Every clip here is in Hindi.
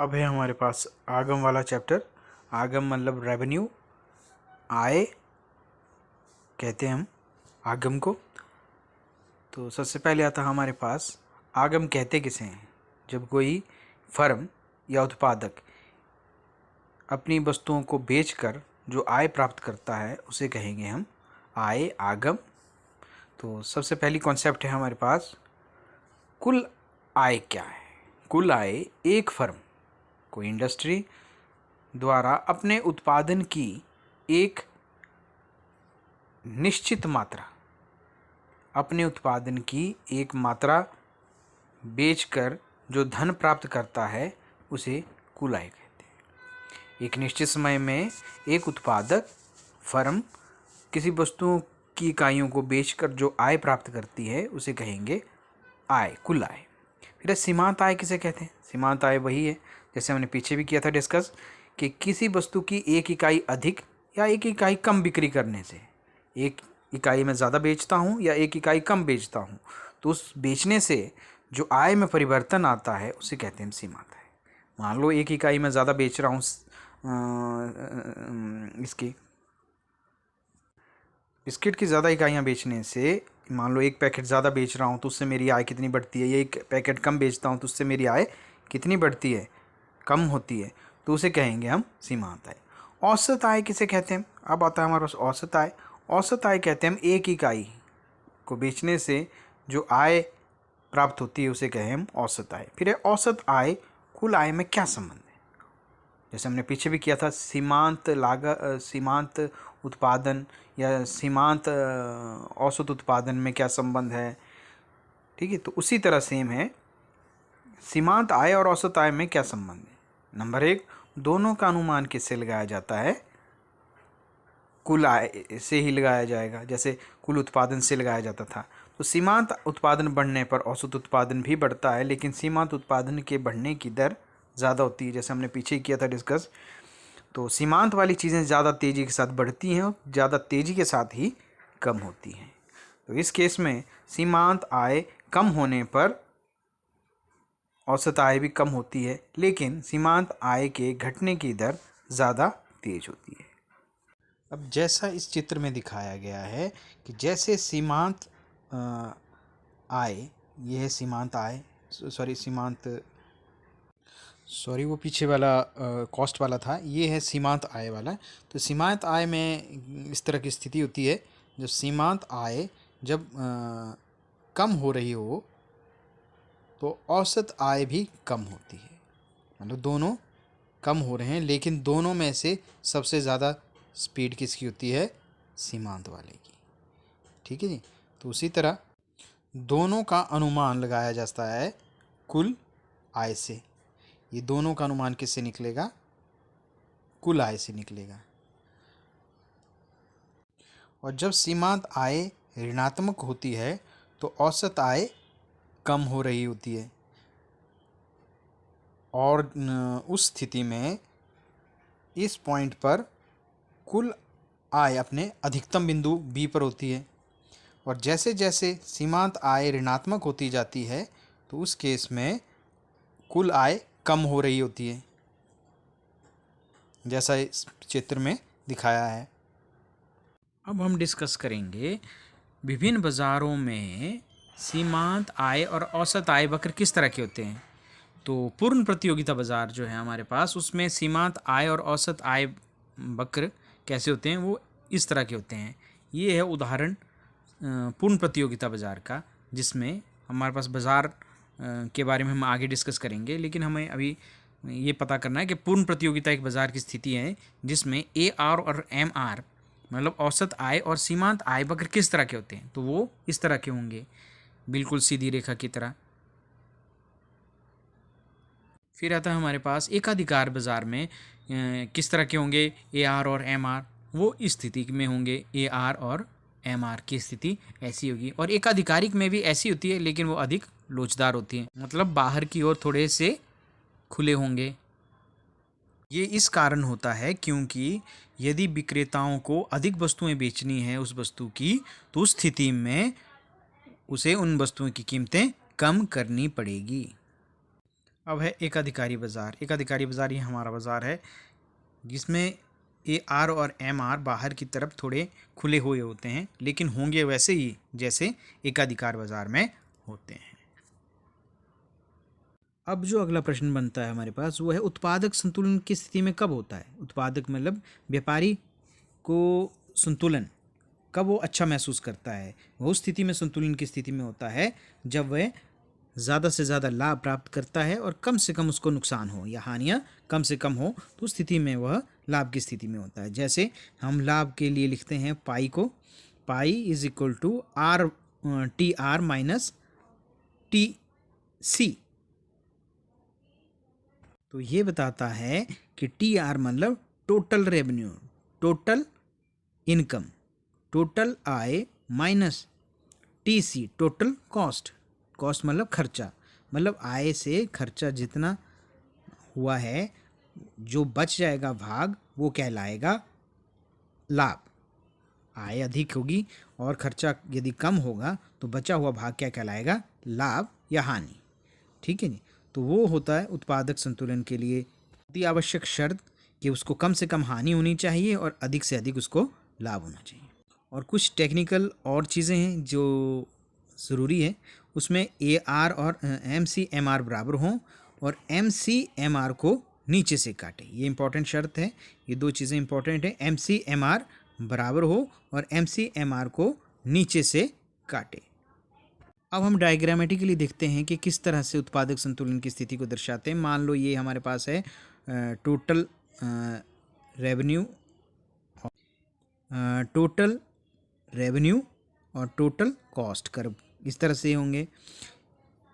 अब है हमारे पास आगम वाला चैप्टर। आगम मतलब रेवेन्यू, आय कहते हैं हम आगम को। तो सबसे पहले आता है हमारे पास आगम कहते किसे हैं। जब कोई फर्म या उत्पादक अपनी वस्तुओं को बेचकर जो आय प्राप्त करता है उसे कहेंगे हम आय, आगम। तो सबसे पहली कॉन्सेप्ट है हमारे पास कुल आय क्या है। कुल आय एक फर्म, कोई इंडस्ट्री द्वारा अपने उत्पादन की एक निश्चित मात्रा, अपने उत्पादन की एक मात्रा बेचकर जो धन प्राप्त करता है उसे कुल आय कहते हैं। एक निश्चित समय में एक उत्पादक फर्म किसी वस्तुओं की इकाइयों को बेचकर जो आय प्राप्त करती है उसे कहेंगे आय, कुल आय। फिर सीमांत आय किसे कहते हैं। सीमांत आय वही है जैसे हमने पीछे भी किया था डिस्कस कि किसी वस्तु की एक इकाई अधिक या एक इकाई कम बिक्री करने से, एक इकाई में ज़्यादा बेचता हूँ या एक इकाई कम बेचता हूँ, तो उस बेचने से जो आय में परिवर्तन आता है उसे कहते हैं सीमांत आय। मान लो एक इकाई में ज़्यादा बेच रहा हूँ इसकी बिस्किट की ज़्यादा इकाइयाँ बेचने से, मान लो एक पैकेट ज़्यादा बेच रहा हूँ तो उससे मेरी आय कितनी बढ़ती है, ये एक पैकेट कम बेचता हूँ तो उससे मेरी आय कितनी बढ़ती है, कम होती है, तो उसे कहेंगे हम सीमांत आय। औसत आय किसे कहते हैं। अब आता है हमारे पास औसत आय। औसत आय कहते हैं हम एक इकाई को बेचने से जो आय प्राप्त होती है उसे कहें हम औसत आय। फिर है औसत आय, कुल आय में क्या संबंध है। जैसे हमने पीछे भी किया था सीमांत सीमांत उत्पादन या सीमांत औसत उत्पादन में क्या संबंध है, ठीक है। तो उसी तरह सेम है, सीमांत आय और औसत आय में क्या संबंध है। नंबर एक, दोनों का अनुमान किससे लगाया जाता है, कुल आय से ही लगाया जाएगा। जैसे कुल उत्पादन से लगाया जाता था, तो सीमांत उत्पादन बढ़ने पर औसत उत्पादन भी बढ़ता है, लेकिन सीमांत उत्पादन के बढ़ने की दर ज़्यादा होती है। जैसे हमने पीछे किया था डिस्कस, तो सीमांत वाली चीज़ें ज़्यादा तेज़ी के साथ बढ़ती हैं और ज़्यादा तेज़ी के साथ ही कम होती हैं। तो इस केस में सीमांत आय कम होने पर औसत आय भी कम होती है, लेकिन सीमांत आय के घटने की दर ज़्यादा तेज होती है। अब जैसा इस चित्र में दिखाया गया है कि जैसे सीमांत आय, ये है सीमांत आय, सॉरी वो पीछे वाला कॉस्ट वाला था, ये है सीमांत आय वाला। तो सीमांत आय में इस तरह की स्थिति होती है, जब सीमांत आय जब कम हो रही हो तो औसत आय भी कम होती है। मतलब दोनों कम हो रहे हैं, लेकिन दोनों में से सबसे ज़्यादा स्पीड किसकी होती है, सीमांत वाले की, ठीक है जी। तो उसी तरह दोनों का अनुमान लगाया जाता है कुल आय से। ये दोनों का अनुमान किससे निकलेगा, कुल आय से निकलेगा। और जब सीमांत आय ऋणात्मक होती है तो औसत आय कम हो रही होती है, और उस स्थिति में इस पॉइंट पर कुल आय अपने अधिकतम बिंदु बी पर होती है। और जैसे जैसे सीमांत आय ऋणात्मक होती जाती है तो उस केस में कुल आय कम हो रही होती है, जैसा इस चित्र में दिखाया है। अब हम डिस्कस करेंगे विभिन्न बाज़ारों में सीमांत आय और औसत आय वक्र किस तरह के होते हैं। तो पूर्ण प्रतियोगिता बाज़ार जो है हमारे पास, उसमें सीमांत आय और औसत आय वक्र कैसे होते हैं, वो इस तरह के होते हैं। ये है उदाहरण पूर्ण प्रतियोगिता बाज़ार का, जिसमें हमारे पास बाज़ार के बारे में हम आगे डिस्कस करेंगे, लेकिन हमें अभी ये पता करना है कि पूर्ण प्रतियोगिता एक बाज़ार की स्थिति है जिसमें AR और MR मतलब औसत आय और सीमांत आय वक्र किस तरह के होते हैं। तो वो इस तरह के होंगे, बिल्कुल सीधी रेखा की तरह। फिर आता है हमारे पास एकाधिकार बाज़ार में किस तरह के होंगे, AR और MR, वो इस स्थिति में होंगे, AR और MR की स्थिति ऐसी होगी। और एकाधिकारिक में भी ऐसी होती है, लेकिन वो अधिक लोचदार होती है, मतलब बाहर की ओर थोड़े से खुले होंगे। ये इस कारण होता है क्योंकि यदि विक्रेताओं को अधिक वस्तुएं बेचनी है उस वस्तु की, तो उस स्थिति में उसे उन वस्तुओं की कीमतें कम करनी पड़ेगी। अब है एकाधिकारी बाज़ार। एकाधिकारी बाज़ार ये हमारा बाज़ार है जिसमें AR और MR बाहर की तरफ थोड़े खुले हुए होते हैं, लेकिन होंगे वैसे ही जैसे एकाधिकार बाज़ार में होते हैं। अब जो अगला प्रश्न बनता है हमारे पास वो है उत्पादक संतुलन की स्थिति में कब होता है। उत्पादक मतलब व्यापारी को संतुलन कब वो अच्छा महसूस करता है। वो स्थिति में संतुलन की स्थिति में होता है जब वह ज़्यादा से ज़्यादा लाभ प्राप्त करता है और कम से कम उसको नुकसान हो या हानियाँ कम से कम हो, तो स्थिति में वह लाभ की स्थिति में होता है। जैसे हम लाभ के लिए लिखते हैं पाई को, pi is equal to R TR minus TC। तो ये बताता है कि TR मतलब total revenue, total income, total आय minus TC total cost, cost मतलब खर्चा, मतलब आय से खर्चा जितना हुआ है जो बच जाएगा भाग वो कहलाएगा लाभ। आय अधिक होगी और खर्चा यदि कम होगा तो बचा हुआ भाग क्या कहलाएगा, लाभ या हानि। ठीक है जी। तो वो होता है उत्पादक संतुलन के लिए अति आवश्यक शर्त कि उसको कम से कम हानि होनी चाहिए और अधिक से अधिक उसको लाभ होना चाहिए। और कुछ टेक्निकल और चीज़ें हैं जो ज़रूरी है, उसमें AR और MCMR बराबर हों और MCMR को नीचे से काटे। ये इंपॉर्टेंट शर्त है, ये दो चीज़ें इंपॉर्टेंट है, MCMR बराबर हो और MCMR को नीचे से काटे। अब हम डायग्रामेटिकली देखते हैं कि किस तरह से उत्पादक संतुलन की स्थिति को दर्शाते हैं। मान लो ये हमारे पास है टोटल रेवेन्यू, टोटल रेवेन्यू और टोटल कॉस्ट कर्व इस तरह से होंगे।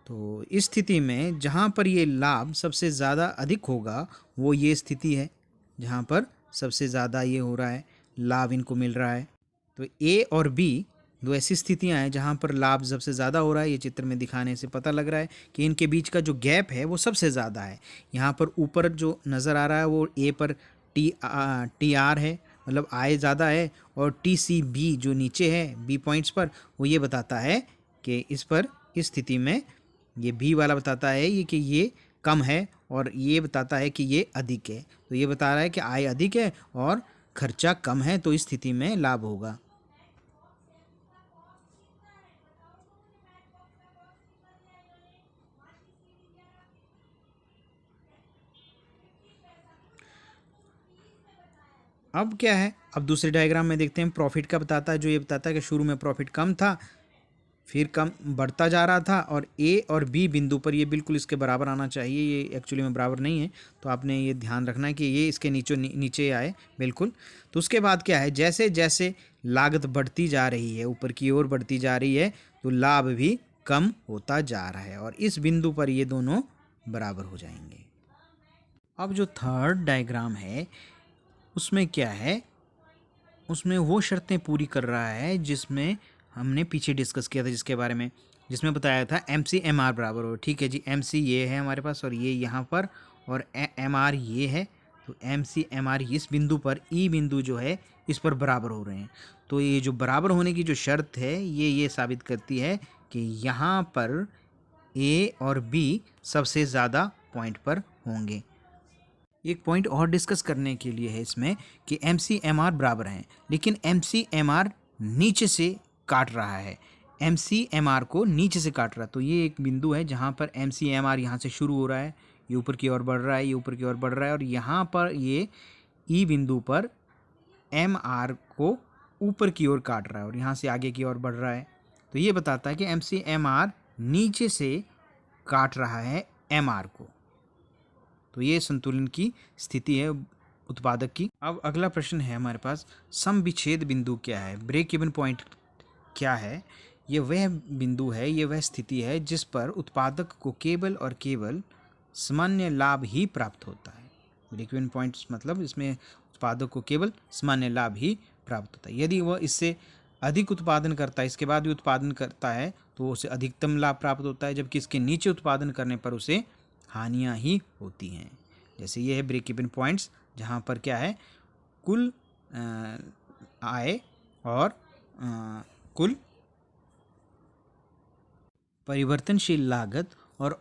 तो इस स्थिति में जहाँ पर ये लाभ सबसे ज़्यादा अधिक होगा वो ये स्थिति है जहाँ पर सबसे ज़्यादा ये हो रहा है, लाभ इनको मिल रहा है। तो A और B दो ऐसी स्थितियां हैं जहां पर लाभ सबसे ज़्यादा हो रहा है। ये चित्र में दिखाने से पता लग रहा है कि इनके बीच का जो गैप है वो सबसे ज़्यादा है। यहाँ पर ऊपर जो नज़र आ रहा है वो A पर TR है, मतलब आय ज़्यादा है, और TCB जो नीचे है B पॉइंट्स पर वो ये बताता है कि इस पर इस स्थिति में ये B वाला बताता है ये कि ये कम है और ये बताता है कि ये अधिक है। तो ये बता रहा है कि आय अधिक है और खर्चा कम है, तो इस स्थिति में लाभ होगा। अब क्या है, अब दूसरे डायग्राम में देखते हैं प्रॉफिट का बताता है, जो ये बताता है कि शुरू में प्रॉफिट कम था, फिर कम बढ़ता जा रहा था और A और B बिंदु पर ये बिल्कुल इसके बराबर आना चाहिए। ये एक्चुअली में बराबर नहीं है, तो आपने ये ध्यान रखना है कि ये इसके नीचे आए बिल्कुल। तो उसके बाद क्या है, जैसे जैसे लागत बढ़ती जा रही है, ऊपर की ओर बढ़ती जा रही है, तो लाभ भी कम होता जा रहा है और इस बिंदु पर ये दोनों बराबर हो जाएंगे। अब जो थर्ड डायग्राम है उसमें क्या है, उसमें वो शर्तें पूरी कर रहा है जिसमें हमने पीछे डिस्कस किया था, जिसके बारे में जिसमें बताया था MCMR बराबर हो। ठीक है जी, MC ये है हमारे पास और ये यहाँ पर, और MR ये है। तो MCMR इस बिंदु पर, E बिंदु जो है इस पर बराबर हो रहे हैं। तो ये जो बराबर होने की जो शर्त है ये साबित करती है कि यहाँ पर A और B सबसे ज़्यादा पॉइंट पर होंगे। एक पॉइंट और डिस्कस करने के लिए है इसमें कि MCMR बराबर हैं, लेकिन MCMR नीचे से काट रहा है, MCMR को नीचे से काट रहा है। तो ये एक बिंदु है जहाँ पर MCMR यहाँ से शुरू हो रहा है, ये ऊपर की ओर बढ़ रहा है, ये ऊपर की ओर बढ़ रहा है, और यहाँ पर ये E बिंदु पर MR को ऊपर की ओर काट रहा है और यहाँ से आगे की ओर बढ़ रहा है। तो ये बताता है कि MCMR नीचे से काट रहा है MR को। तो ये संतुलन की स्थिति है उत्पादक की। अब अगला प्रश्न है हमारे पास, सम विच्छेद बिंदु क्या है, ब्रेक इवन पॉइंट क्या है। ये वह बिंदु है, ये वह स्थिति है जिस पर उत्पादक को केवल और केवल सामान्य लाभ ही प्राप्त होता है। ब्रेक इवन पॉइंट मतलब इसमें उत्पादक को केवल सामान्य लाभ ही प्राप्त होता है। यदि वह इससे अधिक उत्पादन करता है, इसके बाद भी उत्पादन करता है, तो उसे अधिकतम लाभ प्राप्त होता है, जबकि इसके नीचे उत्पादन करने पर उसे हानियाँ ही होती हैं। जैसे ये है ब्रेक इवन पॉइंट्स, जहाँ पर क्या है, कुल आय और कुल परिवर्तनशील लागत और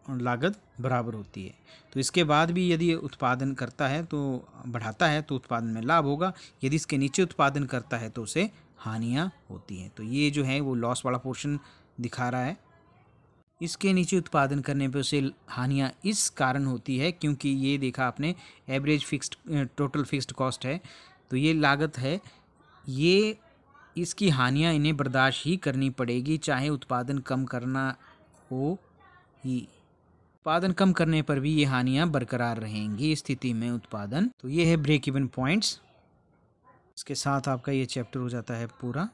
लागत बराबर होती है। तो इसके बाद भी यदि उत्पादन करता है तो बढ़ाता है तो उत्पादन में लाभ होगा, यदि इसके नीचे उत्पादन करता है तो उसे हानियाँ होती हैं। तो ये जो है वो लॉस वाला पोर्शन दिखा रहा है। इसके नीचे उत्पादन करने पे उसे हानियाँ इस कारण होती है क्योंकि ये देखा आपने average fixed total fixed cost है, तो ये लागत है, ये इसकी हानियाँ इन्हें बर्दाश्त ही करनी पड़ेगी चाहे उत्पादन कम करना हो ही। उत्पादन कम करने पर भी ये हानियाँ बरकरार रहेंगी, इस स्थिति में उत्पादन। तो ये है ब्रेक इवन पॉइंट्स। इसके साथ आपका ये चैप्टर हो जाता है पूरा।